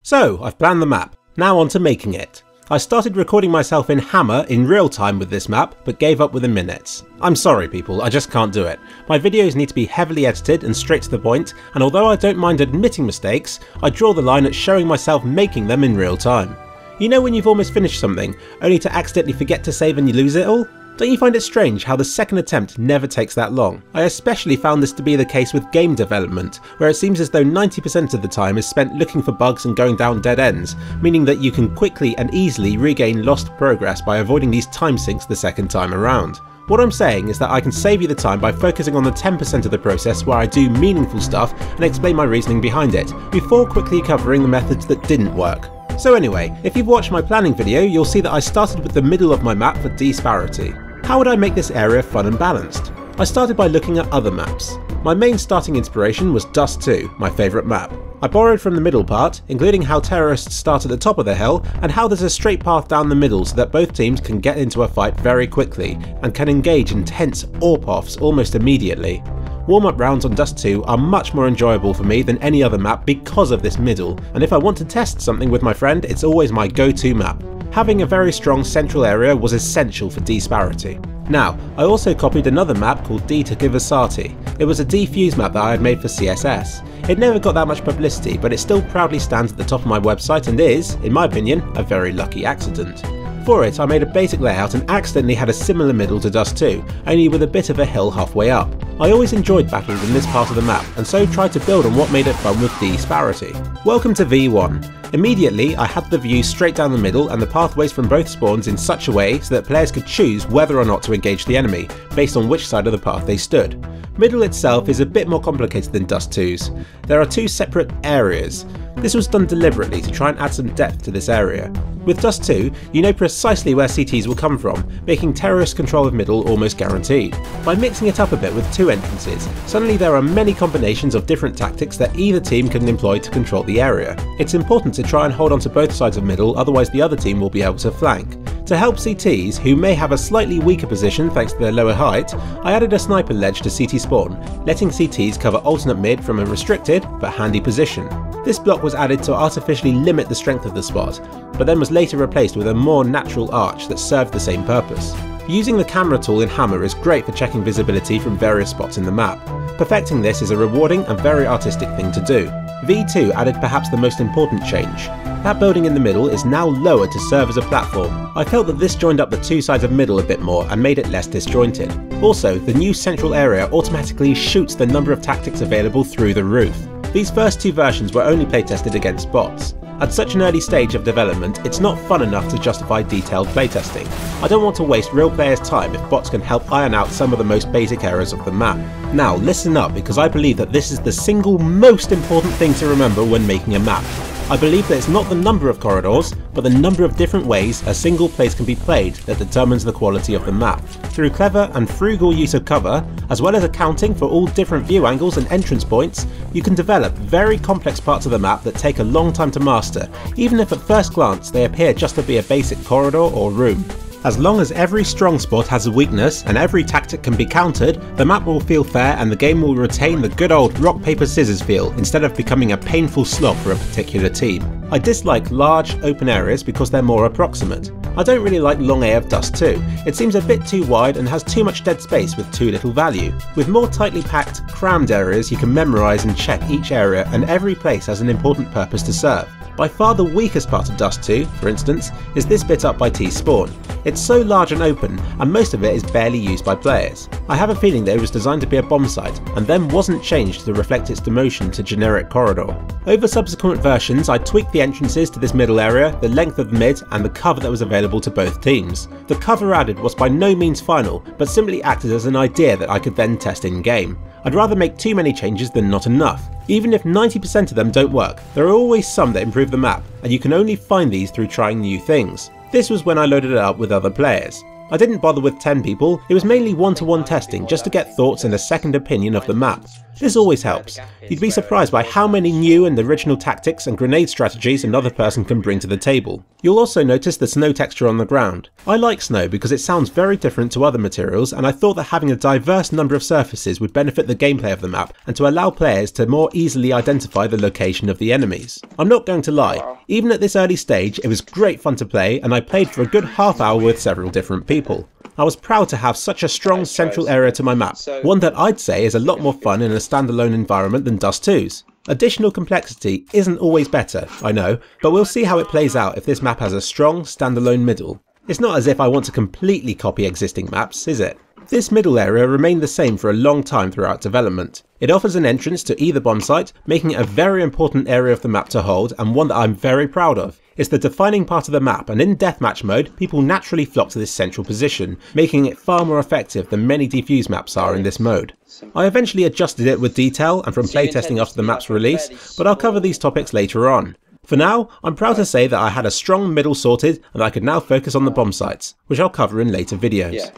So, I've planned the map, now on to making it. I started recording myself in Hammer in real time with this map, but gave up within minutes. I'm sorry people, I just can't do it. My videos need to be heavily edited and straight to the point, and although I don't mind admitting mistakes, I draw the line at showing myself making them in real time. You know when you've almost finished something, only to accidentally forget to save and you lose it all? Don't you find it strange how the second attempt never takes that long? I especially found this to be the case with game development, where it seems as though 90% of the time is spent looking for bugs and going down dead ends, meaning that you can quickly and easily regain lost progress by avoiding these time sinks the second time around. What I'm saying is that I can save you the time by focusing on the 10% of the process where I do meaningful stuff and explain my reasoning behind it, before quickly covering the methods that didn't work. So anyway, if you've watched my planning video, you'll see that I started with the middle of my map for disparity. How would I make this area fun and balanced? I started by looking at other maps. My main starting inspiration was Dust 2, my favourite map. I borrowed from the middle part, including how terrorists start at the top of the hill and how there's a straight path down the middle so that both teams can get into a fight very quickly and can engage in tense AWP-offs almost immediately. Warm-up rounds on Dust 2 are much more enjoyable for me than any other map because of this middle, and if I want to test something with my friend, it's always my go-to map. Having a very strong central area was essential for disparity. Now, I also copied another map called D to Geforce. It was a defuse map that I had made for CSS. It never got that much publicity, but it still proudly stands at the top of my website and is, in my opinion, a very lucky accident. For it, I made a basic layout and accidentally had a similar middle to Dust 2, only with a bit of a hill halfway up. I always enjoyed battles in this part of the map, and so tried to build on what made it fun with disparity. Welcome to V1. Immediately, I had the view straight down the middle and the pathways from both spawns in such a way so that players could choose whether or not to engage the enemy, based on which side of the path they stood. Middle itself is a bit more complicated than Dust 2's. There are two separate areas. This was done deliberately to try and add some depth to this area. With Dust 2, you know precisely where CTs will come from, making terrorist control of middle almost guaranteed. By mixing it up a bit with two entrances, suddenly there are many combinations of different tactics that either team can employ to control the area. It's important to try and hold on to both sides of middle, otherwise the other team will be able to flank. To help CTs, who may have a slightly weaker position thanks to their lower height, I added a sniper ledge to CT spawn, letting CTs cover alternate mid from a restricted but handy position. This block was added to artificially limit the strength of the spot, but then was later replaced with a more natural arch that served the same purpose. Using the camera tool in Hammer is great for checking visibility from various spots in the map. Perfecting this is a rewarding and very artistic thing to do. V2 added perhaps the most important change. That building in the middle is now lowered to serve as a platform. I felt that this joined up the two sides of middle a bit more and made it less disjointed. Also, the new central area automatically shoots the number of tactics available through the roof. These first two versions were only playtested against bots. At such an early stage of development, it's not fun enough to justify detailed playtesting. I don't want to waste real players' time if bots can help iron out some of the most basic errors of the map. Now listen up, because I believe that this is the single most important thing to remember when making a map. I believe that it's not the number of corridors, but the number of different ways a single place can be played that determines the quality of the map. Through clever and frugal use of cover, as well as accounting for all different view angles and entrance points, you can develop very complex parts of the map that take a long time to master, even if at first glance they appear just to be a basic corridor or room. As long as every strong spot has a weakness and every tactic can be countered, the map will feel fair and the game will retain the good old rock paper scissors feel instead of becoming a painful slog for a particular team. I dislike large open areas because they're more approximate. I don't really like long A of Dust 2. It seems a bit too wide and has too much dead space with too little value. With more tightly packed, crammed areas you can memorise and check each area, and every place has an important purpose to serve. By far the weakest part of Dust 2, for instance, is this bit up by T-Spawn. It's so large and open, and most of it is barely used by players. I have a feeling that it was designed to be a bomb site, and then wasn't changed to reflect its demotion to generic corridor. Over subsequent versions, I tweaked the entrances to this middle area, the length of mid, and the cover that was available to both teams. The cover added was by no means final, but simply acted as an idea that I could then test in-game. I'd rather make too many changes than not enough. Even if 90% of them don't work, there are always some that improve the map, and you can only find these through trying new things. This was when I loaded it up with other players. I didn't bother with 10 people, it was mainly one-to-one testing just to get thoughts and a second opinion of the map. This always helps. You'd be surprised by how many new and original tactics and grenade strategies another person can bring to the table. You'll also notice the snow texture on the ground. I like snow because it sounds very different to other materials, and I thought that having a diverse number of surfaces would benefit the gameplay of the map and to allow players to more easily identify the location of the enemies. I'm not going to lie, even at this early stage it was great fun to play, and I played for a good half hour with several different people. I was proud to have such a strong central area to my map, one that I'd say is a lot more fun in a standalone environment than Dust 2's. Additional complexity isn't always better, I know, but we'll see how it plays out if this map has a strong standalone middle. It's not as if I want to completely copy existing maps, is it? This middle area remained the same for a long time throughout development. It offers an entrance to either bomb site, making it a very important area of the map to hold and one that I'm very proud of. It's the defining part of the map, and in deathmatch mode, people naturally flock to this central position, making it far more effective than many defuse maps are in this mode. I eventually adjusted it with detail and from playtesting after the map's release, but I'll cover these topics later on. For now, I'm proud to say that I had a strong middle sorted and I could now focus on the bomb sites, which I'll cover in later videos.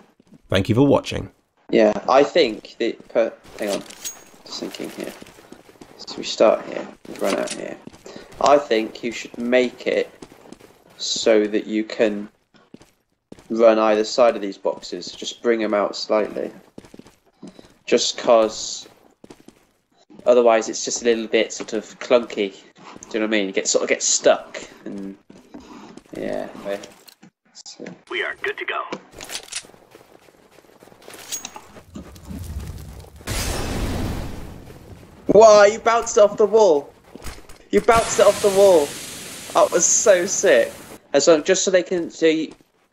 Thank you for watching. Yeah, I think that... hang on, just thinking here. So we start here, we run out here. I think you should make it so that you can run either side of these boxes. Just bring them out slightly. Just cause otherwise it's just a little bit sort of clunky. Do you know what I mean? You sort of get stuck. And yeah. So. We are good to go. Wow, you bounced it off the wall. You bounced it off the wall. That was so sick. And so just so they can,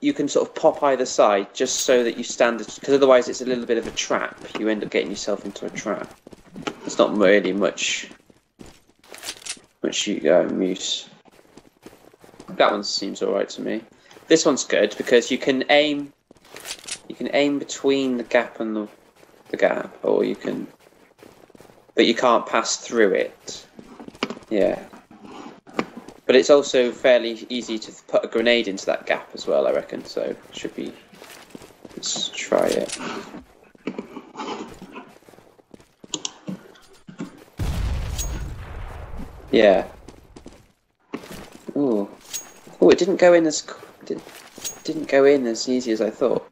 you can sort of pop either side, just so that you stand, because otherwise it's a little bit of a trap. You end up getting yourself into a trap. It's not really much use. That one seems alright to me. This one's good because you can aim between the gap and the gap, or you can, but you can't pass through it. Yeah. But it's also fairly easy to put a grenade into that gap as well, I reckon, so it should be... Let's try it. Yeah. Ooh. Oh, it didn't go in as... didn't go in as easy as I thought.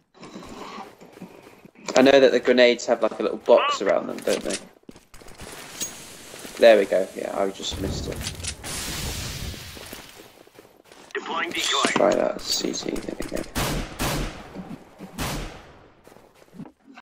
I know that the grenades have like a little box around them, don't they? There we go. Yeah, I just missed it. Deploying decoy. Try that. CT. There we go.